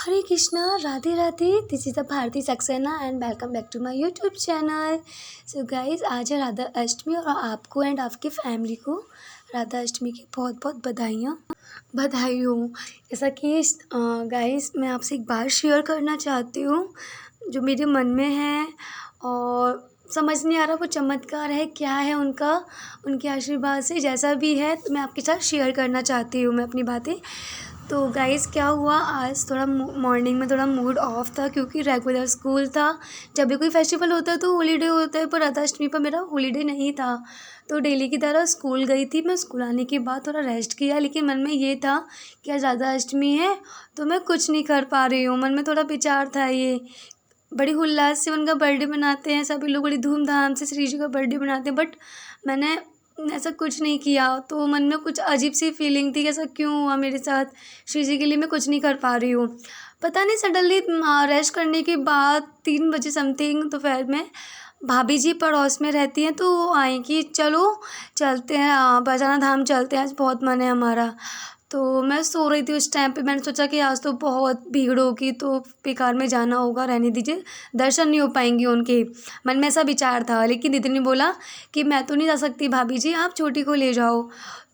Hare Krishna, Radhe Radhe. This is the Bharti Saxena and welcome back to my YouTube channel. So guys, आज है राधा अष्टमी और आपको and आपकी फैमिली को राधा अष्टमी की बहुत बहुत बधाई हो। जैसा कि गाइस, मैं आपसे एक बात शेयर करना चाहती हूँ जो मेरे मन में है और समझ नहीं आ रहा वो चमत्कार है क्या है उनका, उनके आशीर्वाद से जैसा भी है तो मैं आपके साथ शेयर करना चाहती हूँ मैं अपनी बातें। तो गाइस, क्या हुआ, आज थोड़ा मॉर्निंग में थोड़ा मूड ऑफ था क्योंकि रेगुलर स्कूल था। जब भी कोई फेस्टिवल होता है तो हॉलीडे होता है, पर राधा अष्टमी पर मेरा हॉलीडे नहीं था। तो डेली की तरह स्कूल गई थी। मैं स्कूल आने के बाद थोड़ा रेस्ट किया, लेकिन मन में ये था कि आज राधा अष्टमी है तो मैं कुछ नहीं कर पा रही हूँ। मन में थोड़ा विचार था, ये बड़ी उल्लास से उनका बर्थडे मनाते हैं सभी लोग, बड़ी धूमधाम से श्री जी का बर्थडे मनाते हैं, बट मैंने ऐसा कुछ नहीं किया। तो मन में कुछ अजीब सी फीलिंग थी कि ऐसा क्यों हुआ मेरे साथ, श्री जी के लिए मैं कुछ नहीं कर पा रही हूँ। पता नहीं, सडनली रेस्ट करने के बाद 3 बजे समथिंग दोपहर में भाभी जी पड़ोस में रहती हैं तो वो आई कि चलो चलते हैं, बरसाना धाम चलते हैं, आज बहुत मन है हमारा। तो मैं सो रही थी उस टाइम पे, मैंने सोचा कि आज तो बहुत भीड़ होगी तो बेकार में जाना होगा, रहने दीजिए, दर्शन नहीं हो पाएंगे उनके। मन में ऐसा विचार था, लेकिन दीदी ने बोला कि मैं तो नहीं जा सकती भाभी जी, आप छोटी को ले जाओ।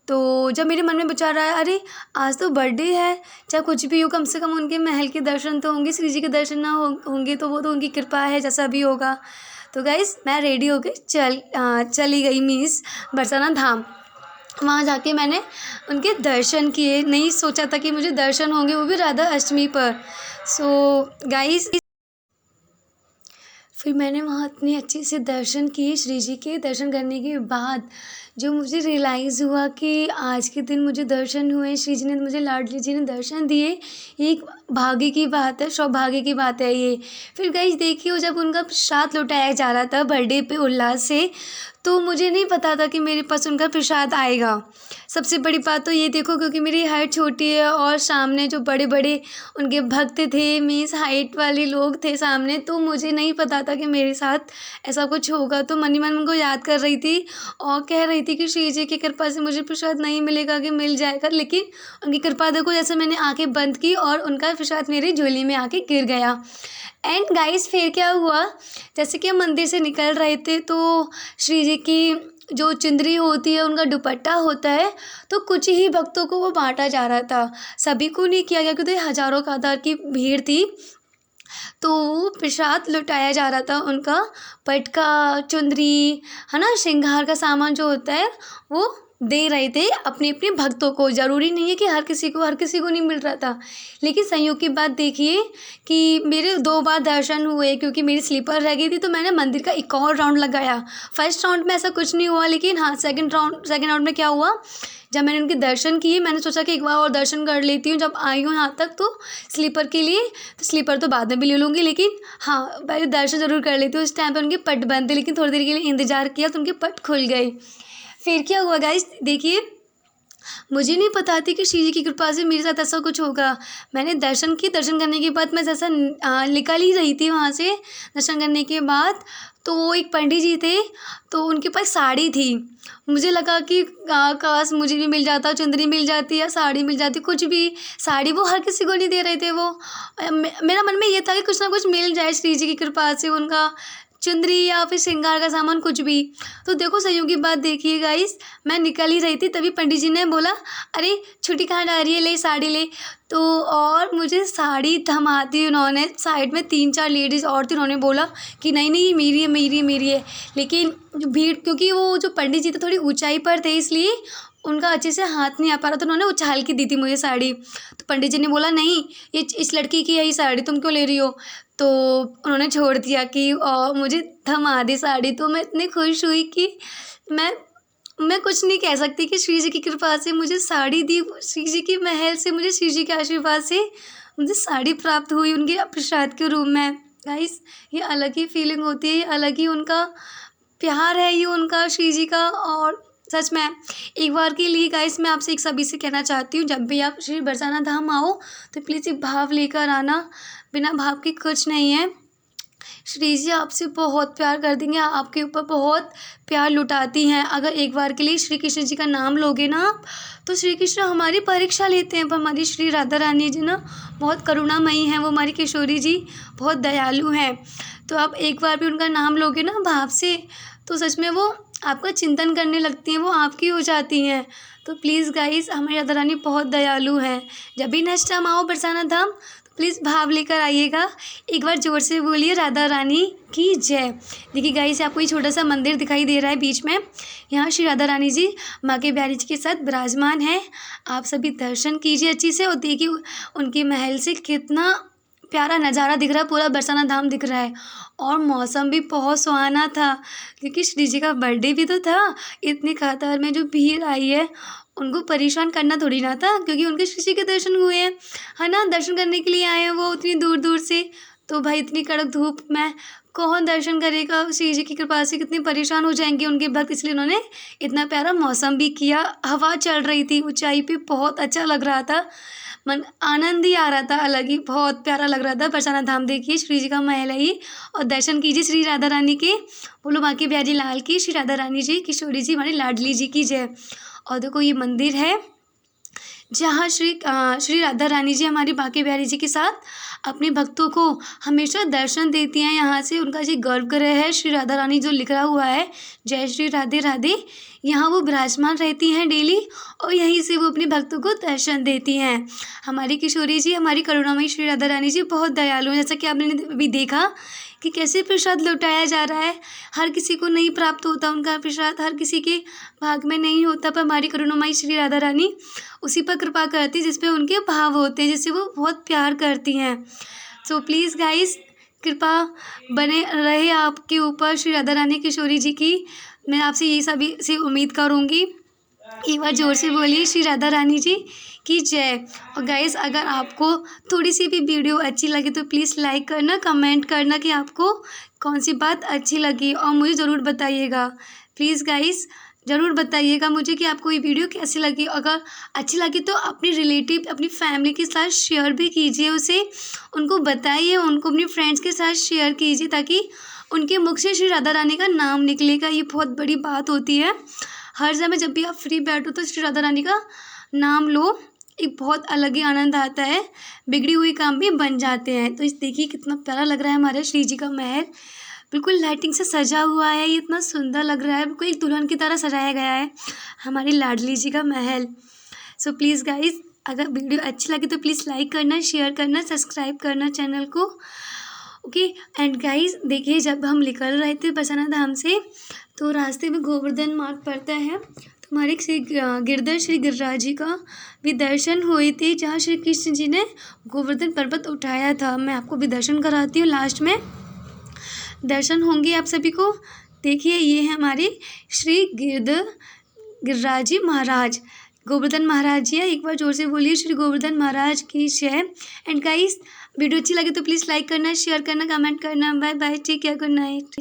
तो जब मेरे मन में विचार आया, अरे आज तो बर्थडे है, चाहे कुछ भी हो कम से कम उनके महल के दर्शन तो होंगे, श्री जी के दर्शन ना होंगे तो वो तो उनकी कृपा है, जैसा भी होगा। तो गाइस, मैं रेडी होके चली गई मीन्स बरसाना धाम। वहाँ जाके मैंने उनके दर्शन किए, नहीं सोचा था कि मुझे दर्शन होंगे, वो भी राधा अष्टमी पर। सो गाइस, फिर मैंने वहाँ इतने अच्छे से दर्शन किए, श्री जी के दर्शन करने के बाद जो मुझे रियलाइज़ हुआ कि आज के दिन मुझे दर्शन हुए, श्री जी ने मुझे, लाडली जी ने दर्शन दिए, एक भाग्य की बात है, सौभाग्य की बात है ये। फिर गाइस देखिए, जब उनका प्रसाद लौटाया जा रहा था बर्थडे पे उल्लास से, तो मुझे नहीं पता था कि मेरे पास उनका प्रसाद आएगा। सबसे बड़ी बात तो ये देखो, क्योंकि मेरी हाइट छोटी है और सामने जो बड़े बड़े उनके भक्त थे, मीन्स हाइट वाले लोग थे सामने, तो मुझे नहीं पता था कि मेरे साथ ऐसा कुछ होगा। तो मन ही मन उनको याद कर रही थी और कह रही थी कि श्री जी की कृपा से मुझे प्रसाद नहीं मिलेगा कि मिल जाएगा, लेकिन उनकी कृपा देखो, जैसे मैंने आंखें बंद की और उनका प्रसाद मेरी झोली में आके गिर गया। एंड गाइस, फिर क्या हुआ, जैसे कि हम मंदिर से निकल रहे थे तो श्री जी की जो चुंदरी होती है, उनका दुपट्टा होता है, तो कुछ ही भक्तों को वो बांटा जा रहा था, सभी को नहीं किया गया क्योंकि हज़ारों का आधार की भीड़ थी। तो वो प्रसाद लुटाया जा रहा था उनका, पटका, चुंदरी, है ना, श्रृंगार का सामान जो होता है वो दे रहे थे अपने अपने भक्तों को। ज़रूरी नहीं है कि हर किसी को नहीं मिल रहा था। लेकिन संयोग की बात देखिए कि मेरे 2 बार दर्शन हुए, क्योंकि मेरी स्लीपर रह गई थी तो मैंने मंदिर का एक और राउंड लगाया। फर्स्ट राउंड में ऐसा कुछ नहीं हुआ, लेकिन हाँ, सेकंड राउंड में क्या हुआ, जब मैंने उनके दर्शन किए, मैंने सोचा कि एक बार और दर्शन कर लेती हूँ, जब आई हूँ यहाँ तक तो स्लीपर के लिए, तो स्लीपर तो बाद में भी ले लूँगी, लेकिन हाँ, पहले दर्शन ज़रूर कर लेती हूँ। उस टाइम पे उनके पट बंद थे, लेकिन थोड़ी देर के लिए इंतज़ार किया तो उनके पट खुल गए। फिर क्या हुआ गाइस, देखिए, मुझे नहीं पता थी कि श्री जी की कृपा से मेरे साथ ऐसा कुछ होगा। मैंने दर्शन किए, दर्शन करने के बाद मैं जैसा निकल ही रही थी वहाँ से दर्शन करने के बाद, तो एक पंडित जी थे, तो उनके पास साड़ी थी। मुझे लगा कि काश मुझे भी मिल जाता, चुंदरी मिल जाती या साड़ी मिल जाती, कुछ भी। साड़ी वो हर किसी को नहीं दे रहे थे वो। मेरा मन में ये था कि कुछ ना कुछ मिल जाए श्री जी की कृपा से, उनका चुंदरी या फिर श्रृंगार का सामान कुछ भी। तो देखो, संयोग की बात देखिए गाइस, मैं निकल ही रही थी तभी पंडित जी ने बोला, अरे छुट्टी कहाँ जा रही है, ले साड़ी ले। तो और मुझे साड़ी थमाती उन्होंने, साइड में 3-4 लेडीज़ और थी, उन्होंने बोला कि नहीं नहीं, ये मेरी है, मेरी है, मेरी है। लेकिन जो भीड़, क्योंकि वो जो पंडित जी थे थोड़ी ऊंचाई पर थे, इसलिए उनका अच्छे से हाथ नहीं आ पा रहा, तो उन्होंने उछाल के दी थी मुझे साड़ी। तो पंडित जी ने बोला, नहीं, ये इस लड़की की है ये साड़ी, तुम क्यों ले रही हो। तो उन्होंने छोड़ दिया कि मुझे थमा दी साड़ी। तो मैं इतनी खुश हुई कि मैं मैं कुछ नहीं कह सकती कि श्री जी की कृपा से मुझे साड़ी दी, श्री जी की महल से मुझे, श्री जी के आशीर्वाद से मुझे साड़ी प्राप्त हुई उनके प्रसाद के रूप में। गाइस, ये अलग ही फीलिंग होती है, ये अलग ही उनका प्यार है, ये उनका श्री जी का। और सच में एक बार के लिए गाइस, मैं आपसे एक सभी से कहना चाहती हूँ, जब भी आप श्री बरसाना धाम आओ तो प्लीज़ एक भाव लेकर आना, बिना भाव के कुछ नहीं है। श्री जी आपसे बहुत प्यार कर देंगे, आपके ऊपर बहुत प्यार लुटाती हैं। अगर एक बार के लिए श्री कृष्ण जी का नाम लोगे ना आप, तो श्री कृष्ण हमारी परीक्षा लेते हैं। पर हमारी श्री राधा रानी जी ना बहुत करुणामयी हैं, वो हमारी किशोरी जी बहुत दयालु हैं। तो आप एक बार भी उनका नाम लोगे ना भाव से, तो सच में वो आपका चिंतन करने लगती हैं, वो आपकी हो जाती हैं। तो प्लीज़ गाइस, हमारी राधा रानी बहुत दयालु हैं। जब भी नेक्स्ट टाइम आओ बरसाना धाम, तो प्लीज़ भाव लेकर आइएगा। एक बार ज़ोर से बोलिए राधा रानी की जय। देखिए गाइस, आपको ये छोटा सा मंदिर दिखाई दे रहा है बीच में, यहाँ श्री राधा रानी जी माँ के प्यारी जी के साथ विराजमान हैं। आप सभी दर्शन कीजिए अच्छी से, और देखिए उनके महल से कितना प्यारा नज़ारा दिख रहा है, पूरा बरसाना धाम दिख रहा है। और मौसम भी बहुत सुहाना था, क्योंकि श्री जी का बर्थडे भी तो था। इतनी कतार में जो भीड़ आई है, उनको परेशान करना थोड़ी ना था, क्योंकि उनके श्री जी के दर्शन हुए हैं, है ना। दर्शन करने के लिए आए हैं वो उतनी दूर दूर से। तो भाई इतनी कड़क धूप में कौन दर्शन करेगा। श्री जी की कृपा से कितने परेशान हो जाएंगे उनके भक्त, इसलिए उन्होंने इतना प्यारा मौसम भी किया। हवा चल रही थी ऊंचाई पे, बहुत अच्छा लग रहा था, मन आनंद ही आ रहा था अलग ही, बहुत प्यारा लग रहा था। बरसाना धाम देखिए, श्री जी का महल है ये, और दर्शन कीजिए श्री राधा रानी के। बोलो बाकी बिहारी लाल की, श्री राधा रानी जी किशोरी जी हमारी लाडली जी की जय। और देखो ये मंदिर है जहाँ श्री राधा रानी जी हमारी बांके बिहारी जी के साथ अपने भक्तों को हमेशा दर्शन देती हैं। यहाँ से उनका जो गर्भगृह है, श्री राधा रानी जो लिखा हुआ है, जय श्री राधे राधे, यहाँ वो विराजमान रहती हैं डेली, और यहीं से वो अपने भक्तों को दर्शन देती हैं। हमारी किशोरी जी, हमारी करुणामयी श्री राधा रानी जी बहुत दयालु हैं। जैसा कि आपने अभी देखा कि कैसे प्रसाद लौटाया जा रहा है। हर किसी को नहीं प्राप्त होता उनका प्रसाद, हर किसी के भाग में नहीं होता, पर हमारी करुणामयी श्री राधा रानी उसी पर कृपा करती जिस पे उनके भाव होते हैं, जिससे वो बहुत प्यार करती हैं। सो प्लीज़ गाइस, कृपा बने रहे आपके ऊपर श्री राधा रानी किशोरी जी की। मैं आपसे ये सभी से उम्मीद करूँगी। एक बार ज़ोर से बोलिए श्री राधा रानी जी की जय। और गाइस, अगर आपको थोड़ी सी भी वीडियो अच्छी लगे तो प्लीज़ लाइक करना, कमेंट करना कि आपको कौन सी बात अच्छी लगी, और मुझे ज़रूर बताइएगा। प्लीज़ गाइस, ज़रूर बताइएगा मुझे कि आपको ये वीडियो कैसी लगी। अगर अच्छी लगी तो अपने रिलेटिव, अपनी फैमिली के साथ शेयर भी कीजिए, उसे उनको बताइए, उनको अपने फ्रेंड्स के साथ शेयर कीजिए, ताकि उनके मुख से श्री राधा रानी का नाम निकलेगा। ये बहुत बड़ी बात होती है। हर समय जब भी आप फ्री बैठो तो श्री राधा रानी का नाम लो, एक बहुत अलग ही आनंद आता है, बिगड़ी हुई काम भी बन जाते हैं। तो इस देखिए कितना प्यारा लग रहा है हमारे श्री जी का महल, बिल्कुल लाइटिंग से सजा हुआ है। ये इतना सुंदर लग रहा है, बिल्कुल एक दुल्हन की तरह सजाया गया है हमारी लाडली जी का महल। सो प्लीज़ गाइस, अगर वीडियो अच्छी लगी तो प्लीज़ लाइक करना, शेयर करना, सब्सक्राइब करना चैनल को। ओके। एंड गाइस देखिए, जब हम निकल रहे थे बरसाना धाम से, तो रास्ते में गोवर्धन मार्ग पड़ता है, तो हमारे श्री गिरधर श्री गिरिराज जी का भी दर्शन हुए थे, जहाँ श्री कृष्ण जी ने गोवर्धन पर्वत उठाया था। मैं आपको भी दर्शन कराती हूँ, लास्ट में दर्शन होंगे आप सभी को। देखिए ये है हमारे श्री गिरिराज जी महाराज, गोवर्धन महाराज जी है। एक बार जोर से बोलिए श्री गोवर्धन महाराज की जय। एंड गाइस, वीडियो अच्छी लगे तो प्लीज़ लाइक करना, शेयर करना, कमेंट करना। Bye bye, take care, good night.